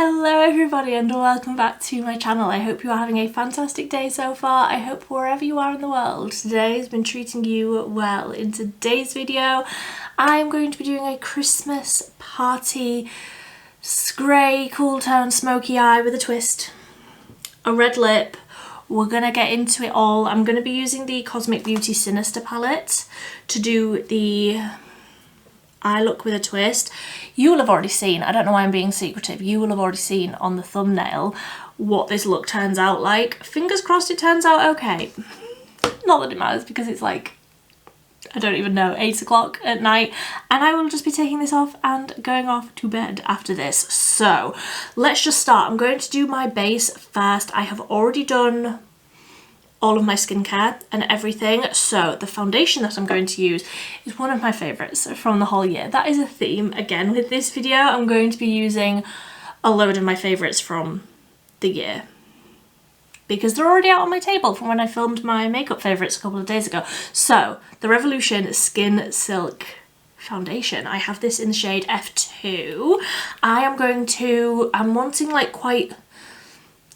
Hello everybody and welcome back to my channel. I hope you are having a fantastic day so far. I hope wherever you are in the world today has been treating you well. In today's video I'm going to be doing a Christmas party grey cool tone smoky eye with a twist, a red lip. We're gonna get into it all. I'm gonna be using the Cosmic Beauty Sinister palette to do the eye look with a twist. You will have already seen, I don't know why I'm being secretive, you will have already seen on the thumbnail what this look turns out like. Fingers crossed it turns out okay. Not that it matters because it's like, I don't even know, 8 o'clock at night, and I will just be taking this off and going off to bed after this. So let's just start. I'm going to do my base first. I have already done all of my skincare and everything, so the foundation that I'm going to use is one of my favourites from the whole year. That is a theme again with this video. I'm going to be using a load of my favourites from the year because they're already out on my table from when I filmed my makeup favourites a couple of days ago. So the Revolution Skin Silk foundation, I have this in the shade F2. I'm wanting like quite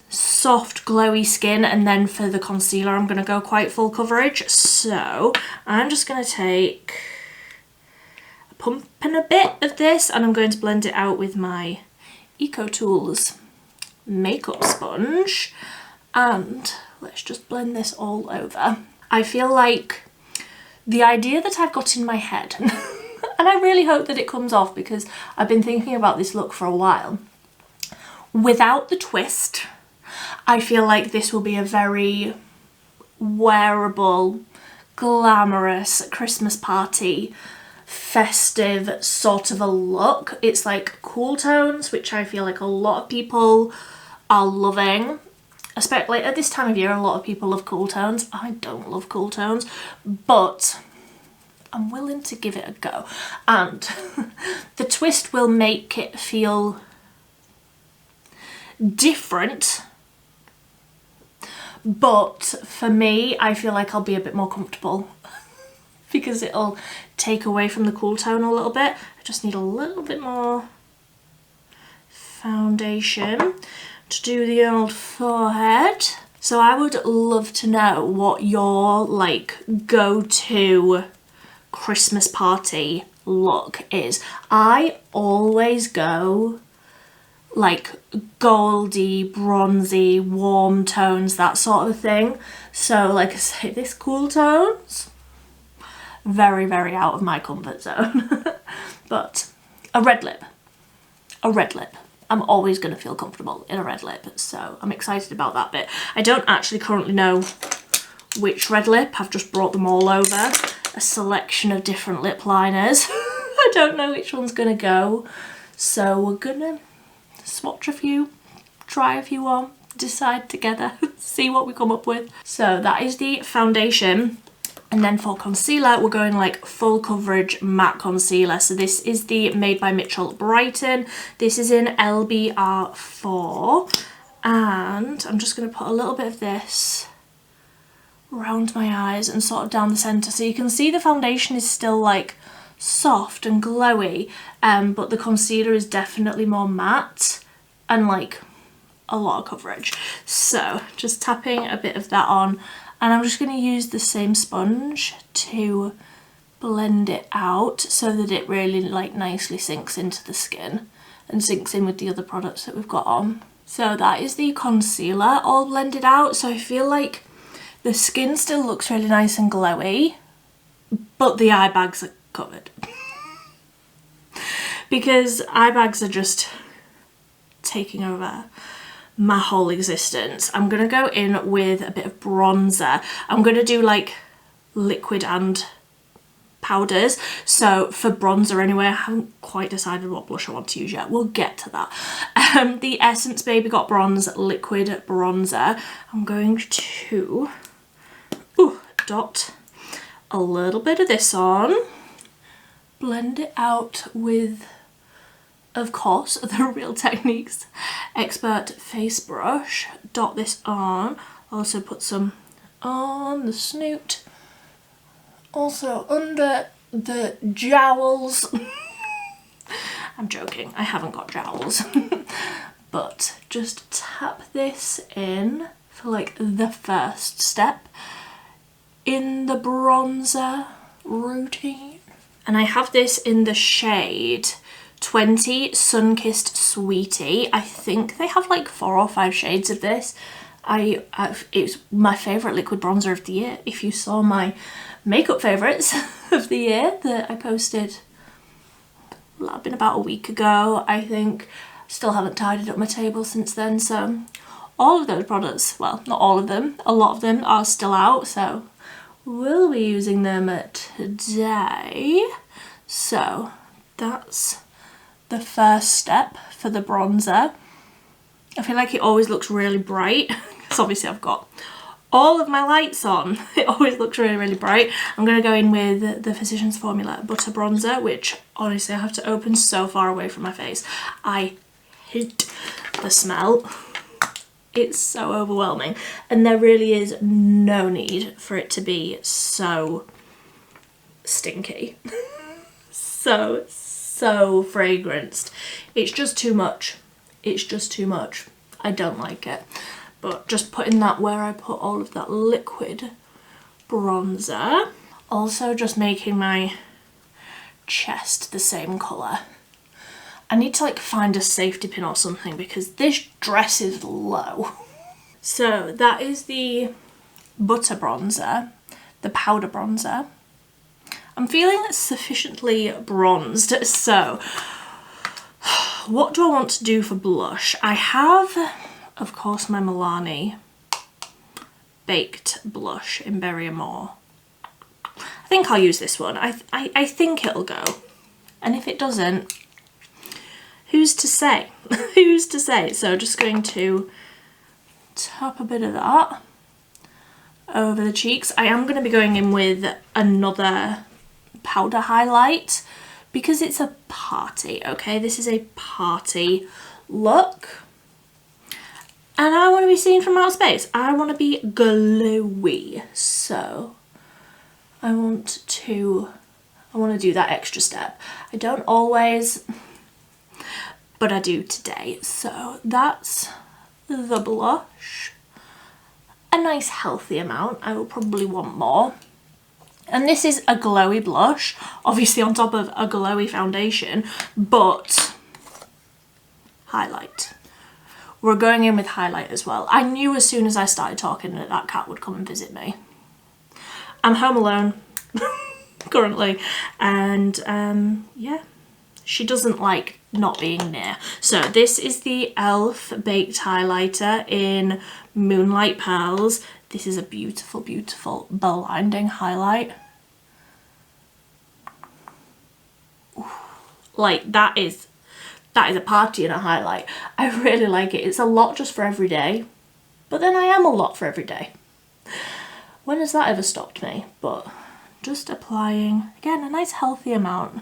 soft glowy skin, and then for the concealer I'm going to go quite full coverage. So I'm just going to take a pump and a bit of this and I'm going to blend it out with my Eco Tools makeup sponge, and let's just blend this all over. I feel like the idea that I've got in my head and I really hope that it comes off because I've been thinking about this look for a while, without the twist I feel like this will be a very wearable, glamorous Christmas party, festive sort of a look. It's like cool tones, which I feel like a lot of people are loving. Especially at this time of year, a lot of people love cool tones. I don't love cool tones, but I'm willing to give it a go. And the twist will make it feel different. But for me, I feel like I'll be a bit more comfortable because it'll take away from the cool tone a little bit. I just need a little bit more foundation to do the old forehead. So I would love to know what your like go-to Christmas party look is. I always go like goldy, bronzy, warm tones, that sort of thing. So like I say, this cool tones, very, very out of my comfort zone. But a red lip. I'm always going to feel comfortable in a red lip, so I'm excited about that bit. I don't actually currently know which red lip. I've just brought them all over. A selection of different lip liners. I don't know which one's going to go. So we're going to swatch a few, try a few on, decide together, see what we come up with. So that is the foundation, and then for concealer we're going like full coverage matte concealer. So this is the Made by Mitchell Brighton. This is in LBR4, and I'm just going to put a little bit of this around my eyes and sort of down the centre, so you can see the foundation is still like soft and glowy, but the concealer is definitely more matte and like a lot of coverage. So just tapping a bit of that on, and I'm just going to use the same sponge to blend it out so that it really like nicely sinks into the skin and sinks in with the other products that we've got on. So that is the concealer all blended out. So I feel like the skin still looks really nice and glowy, but the eye bags are covered. Because eye bags are just taking over my whole existence. I'm going to go in with a bit of bronzer. I'm going to do like liquid and powders. So for bronzer anyway, I haven't quite decided what blush I want to use yet. We'll get to that. The Essence Baby Got Bronze liquid bronzer. I'm going to dot a little bit of this on, blend it out with, of course, the Real Techniques Expert Face Brush. Dot this on, also put some on the snoot, also under the jowls. I'm joking, I haven't got jowls. but just tap this in for like the first step in the bronzer routine. And I have this in the shade 20 Sunkissed Sweetie. I think they have like 4 or 5 shades of this. It's my favourite liquid bronzer of the year. If you saw my makeup favourites of the year that I posted, well, been about a week ago, I think. Still haven't tidied up my table since then, so all of those products, well, not all of them, a lot of them are still out, so we'll be using them today. So that's the first step for the bronzer. I feel like it always looks really bright because obviously I've got all of my lights on. It always looks really, really bright. I'm going to go in with the Physicians Formula Butter Bronzer, which honestly I have to open so far away from my face. I hate the smell. It's so overwhelming, and there really is no need for it to be so stinky. so fragranced. It's just too much. It's just too much. I don't like it. But just putting that where I put all of that liquid bronzer. Also just making my chest the same colour. I need to like find a safety pin or something because this dress is low. So that is the butter bronzer, the powder bronzer. I'm feeling sufficiently bronzed, so what do I want to do for blush? I have, of course, my Milani Baked Blush in Berry Amore. I think I'll use this one. I think it'll go. And if it doesn't, who's to say? Who's to say? So just going to tap a bit of that over the cheeks. I am going to be going in with another powder highlight because it's a party, okay? This is a party look. And I want to be seen from outer space. I want to be glowy. So I want to do that extra step. I don't always, but I do today. So that's the blush. A nice healthy amount. I will probably want more. And this is a glowy blush, obviously on top of a glowy foundation, but highlight. We're going in with highlight as well. I knew as soon as I started talking that that cat would come and visit me. I'm home alone currently, and yeah, she doesn't like not being near. So this is the e.l.f. Baked Highlighter in Moonlight Pearls. This is a beautiful, beautiful blinding highlight. Ooh, like that is a party and a highlight. I really like it. It's a lot just for every day, but then I am a lot for every day. When has that ever stopped me? But just applying, again, a nice healthy amount.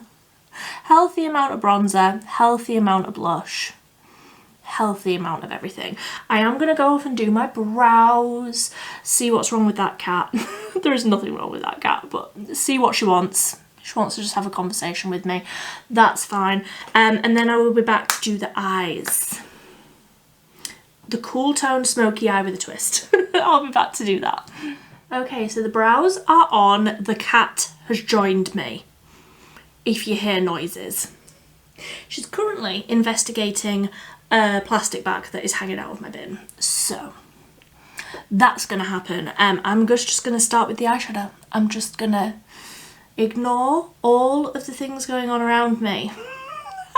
Healthy amount of bronzer, healthy amount of blush, healthy amount of everything. I am going to go off and do my brows, see what's wrong with that cat. There is nothing wrong with that cat, but see what she wants. She wants to just have a conversation with me. That's fine. And then I will be back to do the eyes. The cool tone smoky eye with a twist. I'll be back to do that. Okay, so the brows are on. The cat has joined me, if you hear noises. She's currently investigating a plastic bag that is hanging out of my bin. So that's gonna happen. I'm just gonna start with the eyeshadow. I'm just gonna ignore all of the things going on around me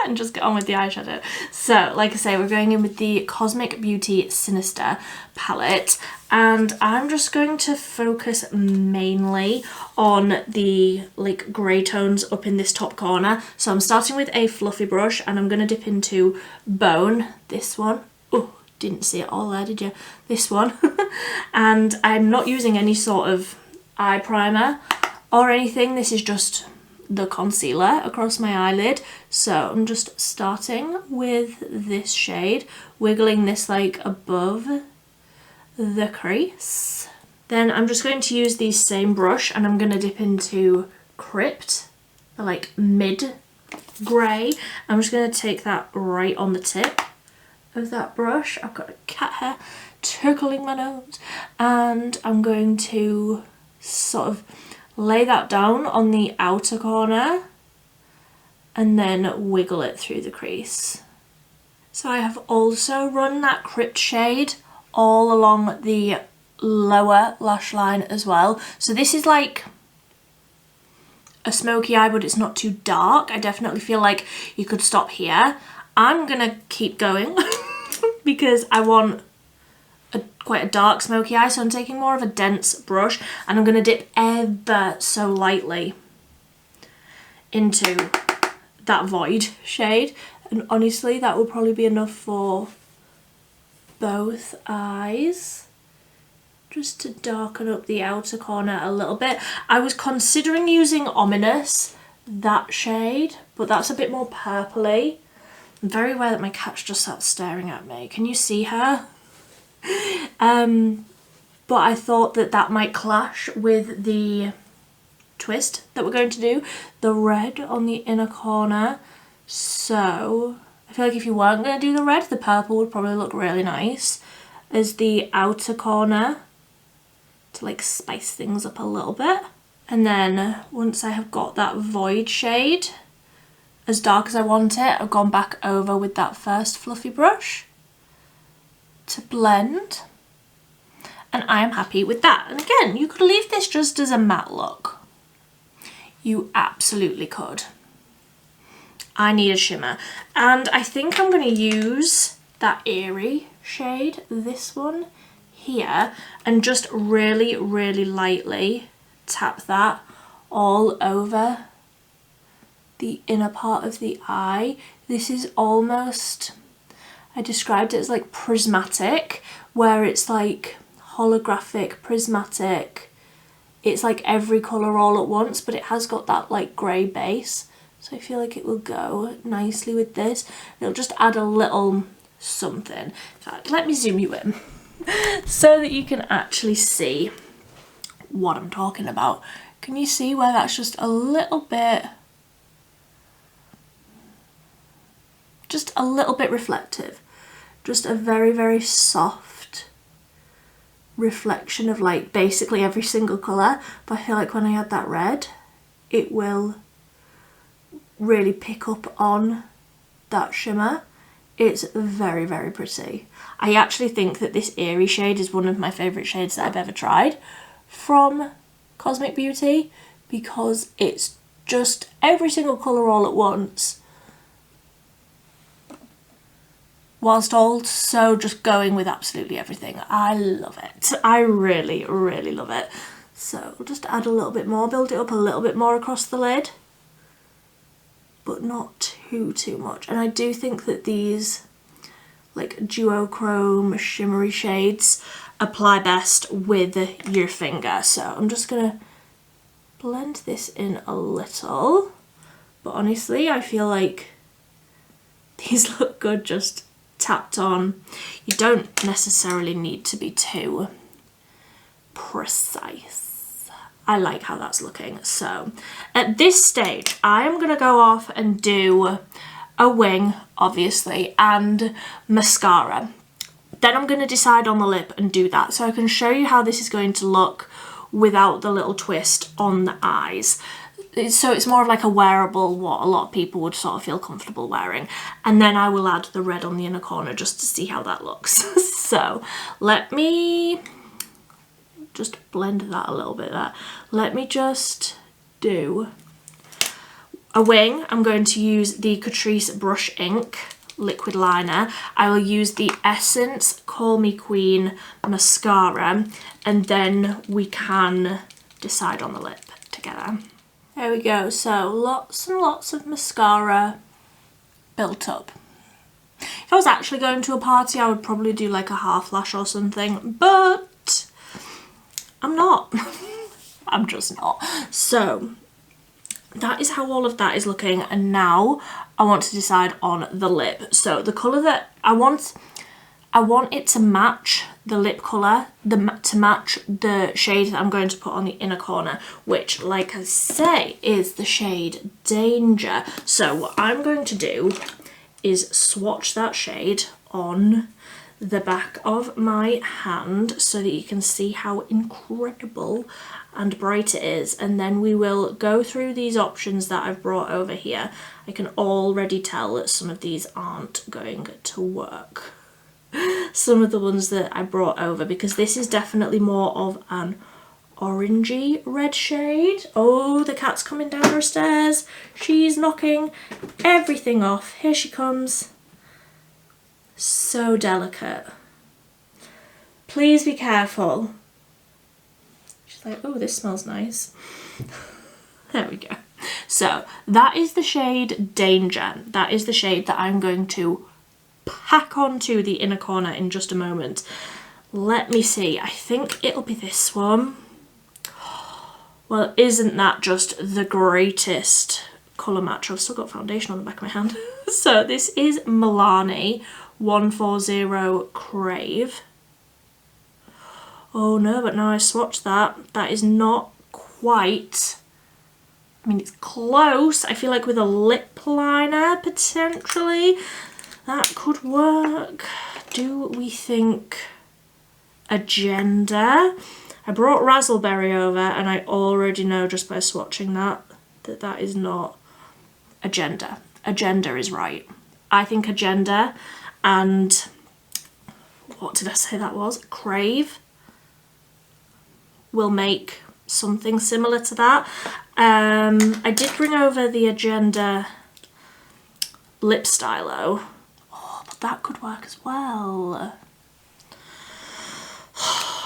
and just get on with the eyeshadow. So like I say, we're going in with the Cosmic Beauty Sinister palette, and I'm just going to focus mainly on the like grey tones up in this top corner. So I'm starting with a fluffy brush and I'm going to dip into Bone, this one. Oh, didn't see it all there, did you? This one. And I'm not using any sort of eye primer or anything. This is just the concealer across my eyelid. So I'm just starting with this shade, wiggling this like above the crease. Then I'm just going to use the same brush and I'm going to dip into Crypt, the like mid grey. I'm just going to take that right on the tip of that brush. I've got a cat hair tickling my nose, and I'm going to sort of lay that down on the outer corner and then wiggle it through the crease. So I have also run that Crypt shade all along the lower lash line as well. So this is like a smoky eye, but it's not too dark. I definitely feel like you could stop here. I'm gonna keep going because I want quite a dark smoky eye, so I'm taking more of a dense brush and I'm gonna dip ever so lightly into that Void shade, and honestly that will probably be enough for both eyes, just to darken up the outer corner a little bit. I was considering using Ominous, that shade, but that's a bit more purpley. I'm very aware that my cat's just sat staring at me. Can you see her? But I thought that that might clash with the twist that we're going to do, the red on the inner corner. So I feel like if you weren't going to do the red, the purple would probably look really nice as the outer corner to like spice things up a little bit. And then once I have got that Void shade as dark as I want it, I've gone back over with that first fluffy brush to blend, and I am happy with that. And again, you could leave this just as a matte look. You absolutely could. I need a shimmer, and I think I'm going to use that Eerie shade, this one here, and just really, really lightly tap that all over the inner part of the eye. This is almost, I described it as like prismatic, where it's like holographic, prismatic. It's like every colour all at once, but it has got that like grey base. So I feel like it will go nicely with this. It'll just add a little something. In fact, let me zoom you in so that you can actually see what I'm talking about. Can you see where that's just a little bit, reflective? Just a very, very soft reflection of like basically every single colour. But I feel like when I add that red, it will really pick up on that shimmer. It's very, very pretty. I actually think that this Eerie shade is one of my favourite shades that I've ever tried from Cosmic Beauty, because it's just every single colour all at once, whilst also just going with absolutely everything. I love it. I really, really love it. So we'll just add a little bit more, build it up a little bit more across the lid, but not too much. And I do think that these like duochrome shimmery shades apply best with your finger. So I'm just gonna blend this in a little, but honestly I feel like these look good just tapped on. You don't necessarily need to be too precise. I like how that's looking. So at this stage I am gonna go off and do a wing, obviously, and mascara. Then I'm gonna decide on the lip and do that, so I can show you how this is going to look without the little twist on the eyes. So it's more of like a wearable, what a lot of people would sort of feel comfortable wearing. And then I will add the red on the inner corner just to see how that looks. So let me just blend that a little bit there. Let me just do a wing. I'm going to use the Catrice Brush Ink liquid liner. I will use the Essence Call Me Queen mascara, and then we can decide on the lip together. There we go. So lots and lots of mascara built up. If I was actually going to a party, I would probably do like a half lash or something, but I'm not. I'm just not. So that is how all of that is looking, and now I want to decide on the lip. So the colour that I want it to match the lip colour, to match the shade that I'm going to put on the inner corner, which, like I say, is the shade Danger. So what I'm going to do is swatch that shade on the back of my hand so that you can see how incredible and bright it is, and then we will go through these options that I've brought over here. I can already tell that some of these aren't going to work. Some of the ones that I brought over, because this is definitely more of an orangey red shade. Oh, the cat's coming down her stairs. She's knocking everything off. Here she comes. So delicate. Please be careful. She's like, oh, this smells nice. There we go. So that is the shade Danger. That is the shade that I'm going to pack onto the inner corner in just a moment. Let me see. I think it'll be this one. Well, isn't that just the greatest colour match? I've still got foundation on the back of my hand. So this is Milani 140 Crave. Oh no, but now I swatched that. That is not quite... I mean, it's close. I feel like with a lip liner, potentially, that could work. Do we think Agenda? I brought Razzleberry over, and I already know just by swatching that that is not Agenda. Agenda is right. I think Agenda and what did I say that was? Crave will make something similar to that. I did bring over the Agenda lip stylo. Oh, but that could work as well.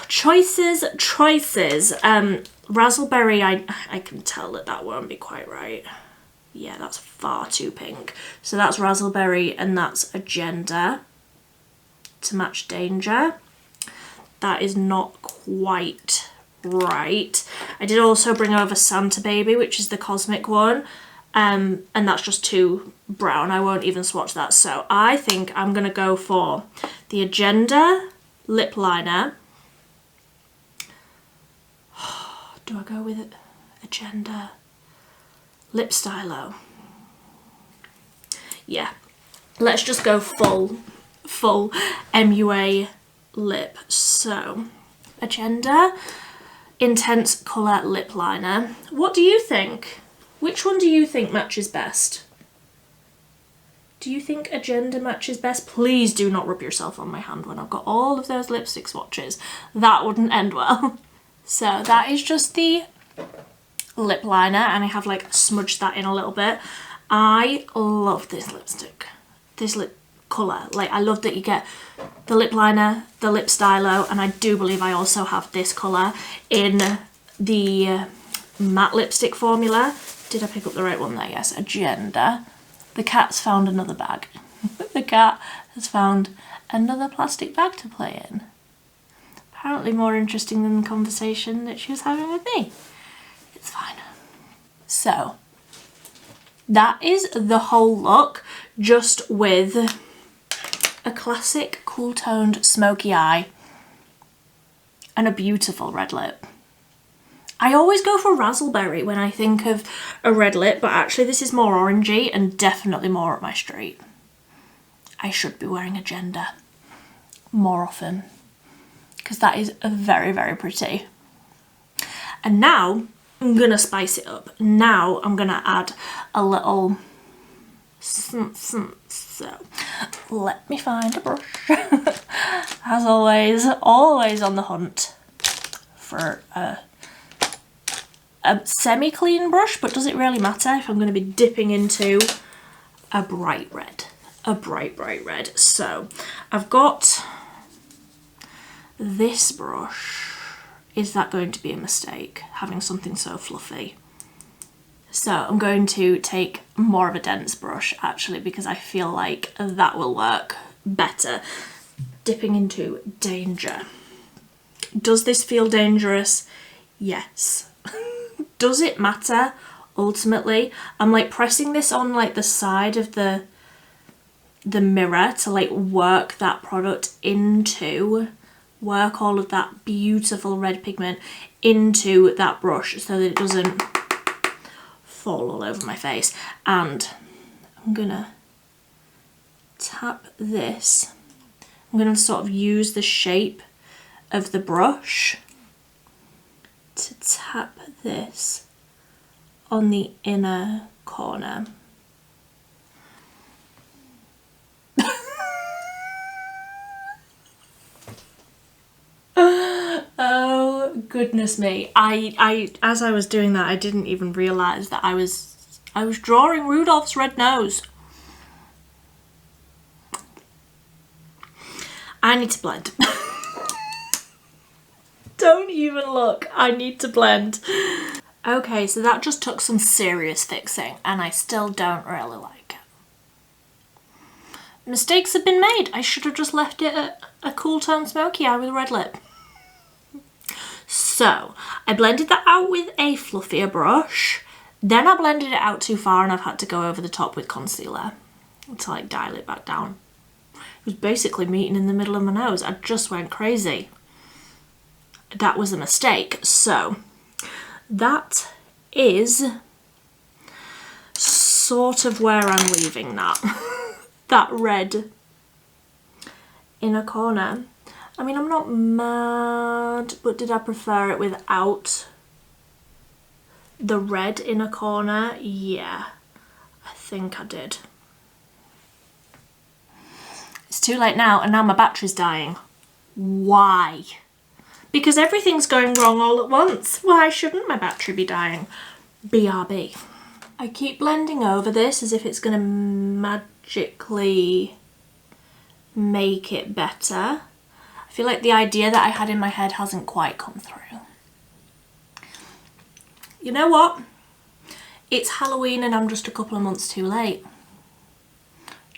Choices. Razzleberry, I can tell that won't be quite right. Yeah, that's far too pink. So that's Razzleberry and that's Agenda to match Danger. That is not quite right. I did also bring over Santa Baby, which is the cosmic one, and that's just too brown. I won't even swatch that. So I think I'm gonna go for the Agenda lip liner. Do I go with Agenda lip stylo? Yeah, let's just go full MUA lip. So Agenda Intense Colour Lip Liner. What do you think? Which one do you think matches best? Do you think Agenda matches best? Please do not rub yourself on my hand when I've got all of those lipstick swatches. That wouldn't end well. So that is just the lip liner, and I have like smudged that in a little bit. I love this lipstick, this lip colour. Like, I love that you get the lip liner, the lip stylo, and I do believe I also have this colour in the matte lipstick formula. Did I pick up the right one there? Yes, Agenda. The cat's found another bag. The cat has found another plastic bag to play in. Apparently more interesting than the conversation that she was having with me. It's fine. So that is the whole look, just with a classic cool toned smoky eye and a beautiful red lip. I always go for Razzleberry when I think of a red lip, but actually this is more orangey and definitely more up my street. I should be wearing Agenda more often because that is very, very pretty. And now I'm gonna spice it up. Now I'm gonna add a little, so let me find a brush. As always on the hunt for a semi-clean brush, but does it really matter if I'm going to be dipping into a bright red? A bright red. So I've got this brush. Is that going to be a mistake, having something so fluffy? So I'm going to take more of a dense brush actually, because I feel like that will work better. Dipping into Danger. Does this feel dangerous? Yes. Does it matter? Ultimately, I'm like pressing this on like the side of the mirror to like work that product into, work all of that beautiful red pigment into that brush so that it doesn't fall all over my face. And I'm gonna tap this I'm going to sort of use the shape of the brush to tap this on the inner corner. Oh goodness me. I as I was doing that, I didn't even realise that I was drawing Rudolph's red nose. I need to blend. Don't even look, I need to blend. Okay, so that just took some serious fixing and I still don't really like it. Mistakes have been made. I should have just left it at a cool tone smoky eye with a red lip. So I blended that out with a fluffier brush. Then I blended it out too far and I've had to go over the top with concealer to like dial it back down. It was basically meeting in the middle of my nose. I just went crazy. That was a mistake. So that is sort of where I'm leaving that. That red inner corner. I mean, I'm not mad, but did I prefer it without the red inner corner? Yeah, I think I did. It's too late now, and now my battery's dying. Why? Because everything's going wrong all at once. Why shouldn't my battery be dying? BRB. I keep blending over this as if it's going to magically make it better. I feel like the idea that I had in my head hasn't quite come through. You know what? It's Halloween and I'm just a couple of months too late.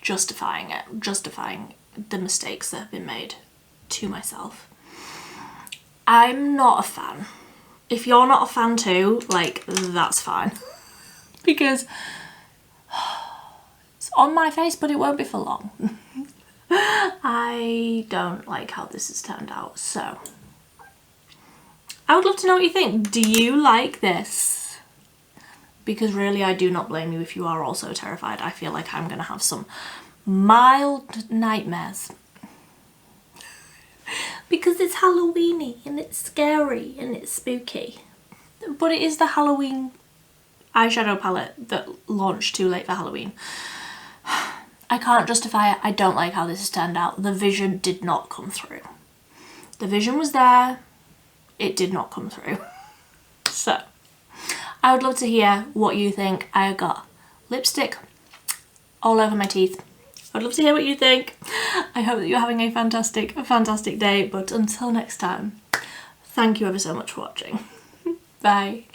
Justifying it. Justifying the mistakes that have been made to myself. I'm not a fan. If you're not a fan too, like, that's fine. Because it's on my face, but it won't be for long. I don't like how this has turned out, so I would love to know what you think. Do you like this? Because really, I do not blame you if you are also terrified. I feel like I'm going to have some mild nightmares. Because it's Halloweeny and it's scary and it's spooky. But it is the Halloween eyeshadow palette that launched too late for Halloween. I can't justify it. I don't like how this has turned out. The vision did not come through. The vision was there. It did not come through. So, I would love to hear what you think. I got lipstick all over my teeth. I'd love to hear what you think. I hope that you're having a fantastic day. But until next time, thank you ever so much for watching. Bye.